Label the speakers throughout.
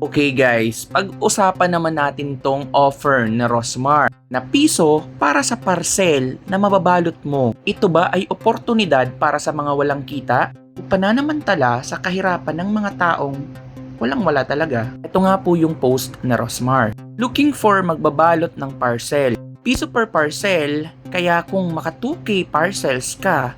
Speaker 1: Okay guys, pag-usapan naman natin tong offer ni Rosmar na piso para sa parcel na mababalot mo. Ito ba ay oportunidad para sa mga walang kita o pananamantala sa kahirapan ng mga taong walang-wala talaga? Ito nga po yung post ni Rosmar. Looking for magbabalot ng parcel. Piso per parcel, kaya kung maka 2K parcels ka,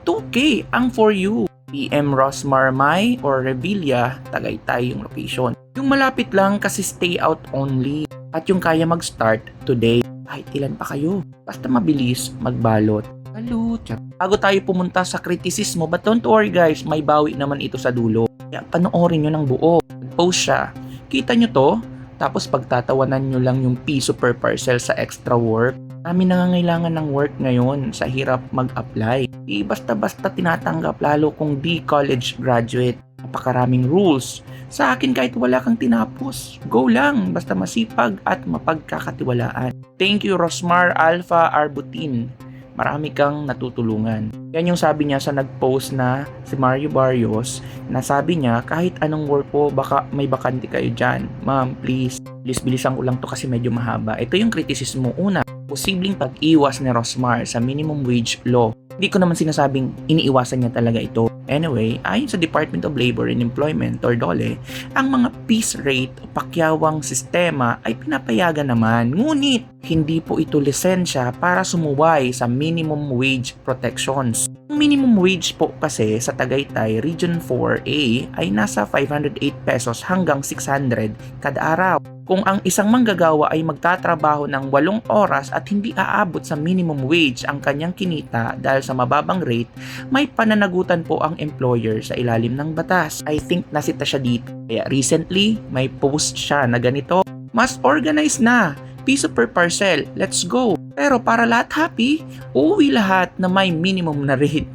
Speaker 1: 2K ang for you. PM Rosmar May or Revilla, Tagaytay yung location. Yung malapit lang kasi stay out only. At yung kaya mag-start today. Kahit ilan pa kayo. Basta mabilis magbalot. Halo, chat. Bago tayo pumunta sa kritisismo, but don't worry guys, may bawi naman ito sa dulo. Kaya panoorin nyo ng buo. Post siya. Kita nyo to? Tapos pagtatawanan nyo lang yung piso per parcel sa extra work. Kami nangangailangan ng work ngayon sa hirap mag-apply. Di basta-basta tinatanggap lalo kung di college graduate. Napakaraming rules. Sa akin kahit wala kang tinapos, go lang basta masipag at mapagkakatiwalaan. Thank you Rosmar Alpha Arbutin. Marami kang natutulungan. Yan yung sabi niya sa nag-post na si Mario Barrios na sabi niya kahit anong work po baka may bakante kayo dyan. Ma'am, please. Bilis-bilisan ko lang to kasi medyo mahaba. Ito yung kritisismo. Una, posibleng pag-iwas ni Rosmar sa minimum wage law. Hindi ko naman sinasabing iniiwasan niya talaga ito. Anyway, ayon sa Department of Labor and Employment or DOLE, ang mga piece rate o pakyawang sistema ay pinapayagan naman. Ngunit, hindi po ito lisensya para sumuway sa minimum wage protections. Ang minimum wage po kasi sa Tagaytay Region 4A ay nasa 508 pesos hanggang 600 kada araw. Kung ang isang manggagawa ay magtatrabaho ng 8 oras at hindi aabot sa minimum wage ang kanyang kinita dahil sa mababang rate, may pananagutan po ang employer sa ilalim ng batas. I think nasita siya dito. Kaya recently, may post siya na ganito, mas organized na, piso per parcel, let's go. Pero para lahat happy, uuwi lahat na may minimum na rate.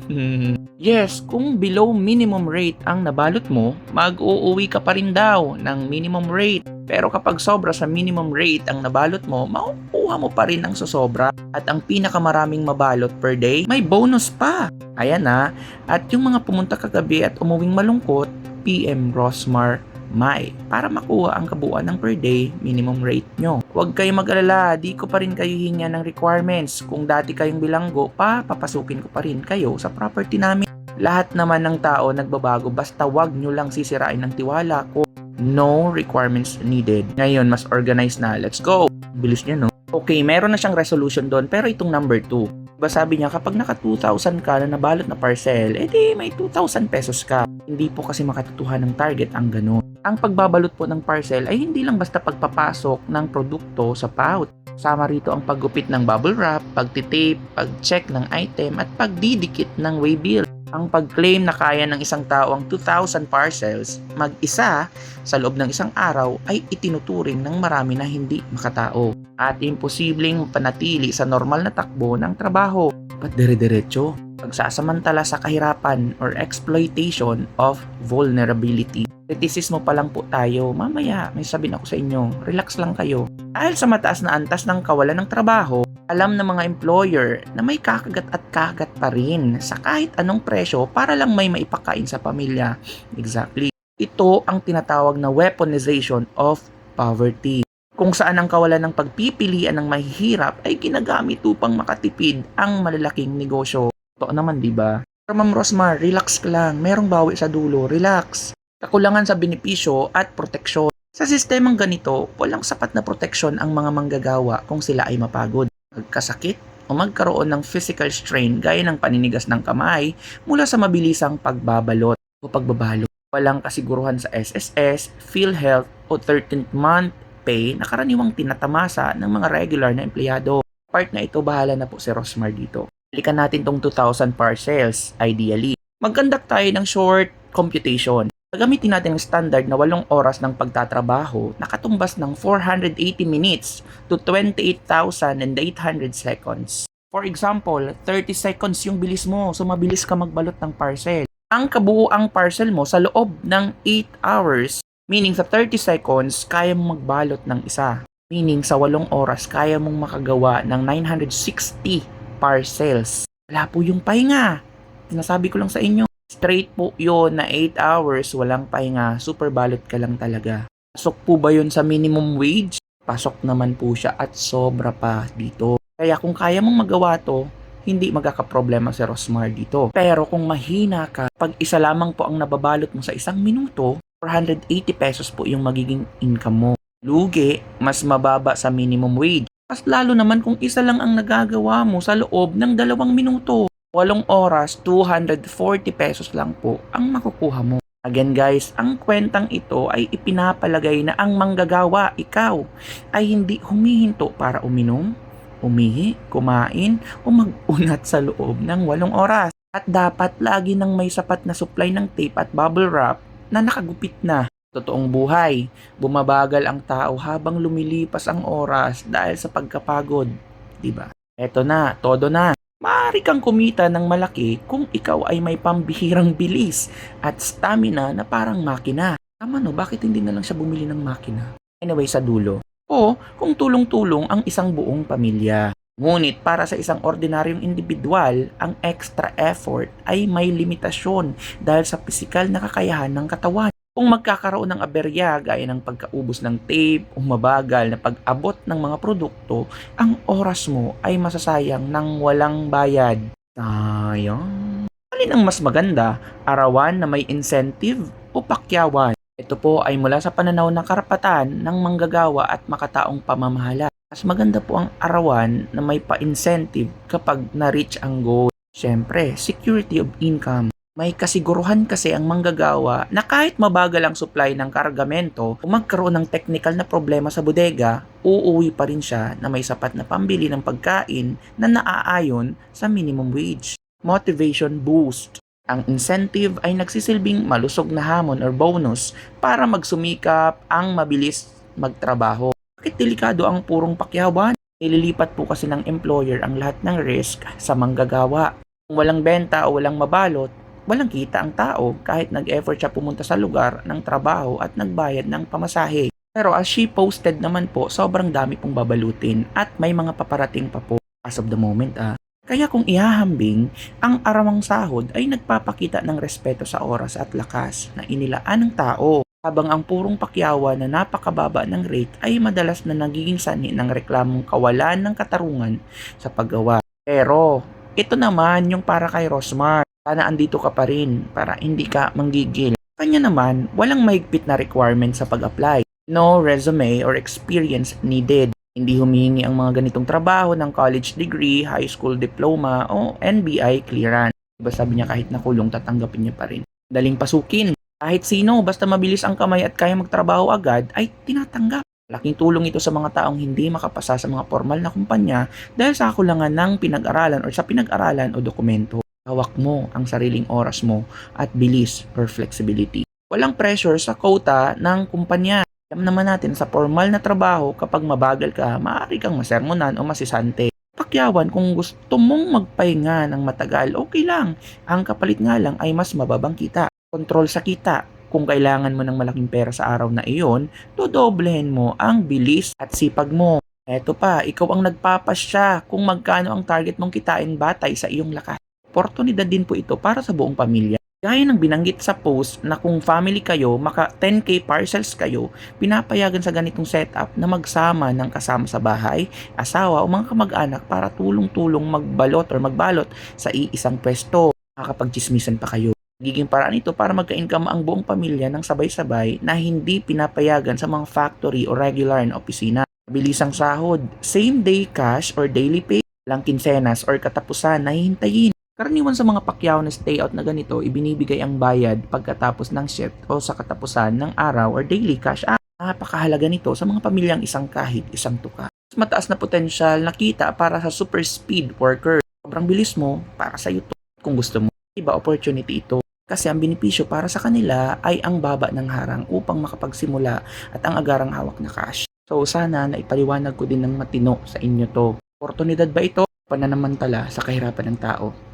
Speaker 1: Yes, kung below minimum rate ang nabalot mo, mag-uuwi ka pa rin daw ng minimum rate. Pero kapag sobra sa minimum rate ang nabalot mo, makukuha mo pa rin ang sosobra. At ang pinakamaraming mabalot per day, may bonus pa. Ayan na. At yung mga pumunta kagabi at umuwing malungkot, PM Rosmar May para makuha ang kabuuan ng per day minimum rate nyo. Huwag kayong mag-alala, di ko pa rin kayo hinga ng requirements. Kung dati kayong bilanggo, papasukin ko pa rin kayo sa property namin. Lahat naman ng tao nagbabago, basta wag nyo lang sisirain ng tiwala ko. No requirements needed. Ngayon, mas organized na. Let's go! Bilis niya, no? Okay, meron na siyang resolution doon, pero itong number 2. Diba sabi niya, kapag naka 2,000 ka na nabalot na parcel, edi may 2,000 pesos ka. Hindi po kasi makatutuhan ng target ang ganun. Ang pagbabalot po ng parcel ay hindi lang basta pagpapasok ng produkto sa pouch. Sama rito ang paggupit ng bubble wrap, pagtitape, pag-check ng item, at pagdidikit ng waybill. Ang pag-claim na kaya ng isang tao ang 2,000 parcels mag-isa sa loob ng isang araw ay itinuturing ng marami na hindi makatao at imposibleng panatili sa normal na takbo ng trabaho. Ba't dire-diretso? Pagsasamantala sa kahirapan or exploitation of vulnerability. Kritisismo pa lang po tayo, mamaya may sabihin ako sa inyo, relax lang kayo. Dahil sa mataas na antas ng kawalan ng trabaho, alam ng mga employer na may kakagat at kakagat pa rin sa kahit anong presyo para lang may maipakain sa pamilya. Exactly. Ito ang tinatawag na weaponization of poverty. Kung saan ang kawalan ng pagpipilian ng mahihirap ay ginagamit upang makatipid ang malalaking negosyo. Ito naman, di ba? Pero Ma'am Rosmar, relax ka lang. Merong bawi sa dulo. Relax. Kakulangan sa benepisyo at proteksyon. Sa sistemang ganito, walang sapat na proteksyon ang mga manggagawa kung sila ay mapagod, magkasakit, o magkaroon ng physical strain gaya ng paninigas ng kamay mula sa mabilisang pagbabalot o pagbabalot. Walang kasiguruhan sa SSS, PhilHealth o 13th month pay na karaniwang tinatamasa ng mga regular na empleyado. Part na ito, bahala na po si Rosmar dito. Balikan natin tong 2,000 parcels, ideally. Mag-conduct tayo ng short computation. Gagamitin natin ang standard na 8 oras ng pagtatrabaho na katumbas ng 480 minutes to 28,800 seconds. For example, 30 seconds yung bilis mo, so mabilis ka magbalot ng parcel. Ang kabuuang parcel mo sa loob ng 8 hours, meaning sa 30 seconds, kaya mong magbalot ng isa. Meaning sa 8 oras, kaya mong makagawa ng 960 parcels. Wala po yung pahinga. Sinasabi ko lang sa inyo. Straight po yun na 8 hours, walang pahinga, super balot ka lang talaga. Pasok po ba yun sa minimum wage? Pasok naman po siya at sobra pa dito. Kaya kung kaya mong magawa to, hindi magkakaproblema si Rosmar dito. Pero kung mahina ka, pag isa lamang po ang nababalot mo sa isang minuto, 480 pesos po yung magiging income mo. Lugi, mas mababa sa minimum wage. Mas lalo naman kung isa lang ang nagagawa mo sa loob ng 2 minuto. 8 oras, 240 pesos lang po ang makukuha mo. Again guys, ang kwentang ito ay ipinapalagay na ang manggagawa, ikaw, ay hindi humihinto para uminom, umihi, kumain, o mag-unat sa loob ng 8 oras. At dapat lagi nang may sapat na supply ng tape at bubble wrap na nakagupit na. Totoong buhay, bumabagal ang tao habang lumilipas ang oras dahil sa pagkapagod. Diba? Eto na, todo na. Maaari kang kumita ng malaki kung ikaw ay may pambihirang bilis at stamina na parang makina. Tama no, bakit hindi na lang siya bumili ng makina? Anyway, sa dulo. O kung tulong-tulong ang isang buong pamilya. Ngunit para sa isang ordinaryong individual, ang extra effort ay may limitasyon dahil sa pisikal na kakayahan ng katawan. Kung magkakaroon ng aberya gaya ng pagkaubos ng tape o mabagal na pag-abot ng mga produkto, ang oras mo ay masasayang ng walang bayad. Sayang. Alin ang mas maganda, arawan na may incentive o pakyawan? Ito po ay mula sa pananaw ng karapatan ng manggagawa at makataong pamamahala. Mas maganda po ang arawan na may pa-incentive kapag na-reach ang goal. Siyempre, security of income. May kasiguruhan kasi ang manggagawa na kahit mabagal ang supply ng kargamento o magkaroon ng technical na problema sa bodega, uuwi pa rin siya na may sapat na pambili ng pagkain na naaayon sa minimum wage. Motivation boost. Ang incentive ay nagsisilbing malusog na hamon or bonus para magsumikap ang mabilis magtrabaho. Bakit delikado ang purong pakyawan? Nililipat po kasi ng employer ang lahat ng risk sa manggagawa. Kung walang benta o walang mabalot, walang kita ang tao kahit nag-effort siya pumunta sa lugar ng trabaho at nagbayad ng pamasahe. Pero as she posted naman po, sobrang dami pong babalutin at may mga paparating pa po as of the moment. Kaya kung ihahambing, ang aramang sahod ay nagpapakita ng respeto sa oras at lakas na inilaan ng tao. Habang ang purong pakyawan na napakababa ng rate ay madalas na nagiging sanhi ng reklamong kawalan ng katarungan sa paggawa. Pero ito naman yung para kay Rosmar. Sana andito ka pa rin para hindi ka manggigil. Kanya naman, walang mahigpit na requirement sa pag-apply. No resume or experience needed. Hindi humihingi ang mga ganitong trabaho ng college degree, high school diploma o NBI clearance. Diba sabi niya kahit nakulong tatanggapin niya pa rin. Daling pasukin. Kahit sino, basta mabilis ang kamay at kaya magtrabaho agad, ay tinatanggap. Laking tulong ito sa mga taong hindi makapasa sa mga formal na kumpanya dahil sa kakulangan ng pinag-aralan o sa pinag-aralan o dokumento. Hawak mo ang sariling oras mo at bilis or flexibility. Walang pressure sa quota ng kumpanya. Alam naman natin sa formal na trabaho kapag mabagal ka, maaari kang masermonan o masisante. Pakyawan kung gusto mong magpahinga ng matagal, okay lang. Ang kapalit nga lang ay mas mababang kita. Kontrol sa kita. Kung kailangan mo ng malaking pera sa araw na iyon, dodoblehin mo ang bilis at sipag mo. Eto pa, ikaw ang nagpapasya kung magkano ang target mong kitain batay sa iyong lakas. Oportunidad din po ito para sa buong pamilya. Gaya ng binanggit sa post na kung family kayo, maka 10k parcels kayo, pinapayagan sa ganitong setup na magsama ng kasama sa bahay, asawa o mga kamag-anak para tulong-tulong magbalot or magbalot sa iisang pwesto. Makakapagchismisan pa kayo. Giging paraan ito para magka-income ang buong pamilya ng sabay-sabay na hindi pinapayagan sa mga factory o regular na opisina. Bilisang sahod, same day cash or daily pay, lang kinsenas or katapusan na hihintayin. Karaniwan sa mga pakyaw na stay out na ganito, ibinibigay ang bayad pagkatapos ng shift o sa katapusan ng araw or daily cash out. Napakahalaga nito sa mga pamilyang isang kahit isang tuka. Mas mataas na potensyal na kita para sa super speed worker. Sobrang bilis mo para sa iyo to. Kung gusto mo, iba opportunity ito. Kasi ang benepisyo para sa kanila ay ang baba ng harang upang makapagsimula at ang agarang hawak na cash. So sana na ipaliwanag ko din ng matino sa inyo to. Oportunidad ba ito? Pananamantala sa kahirapan ng tao.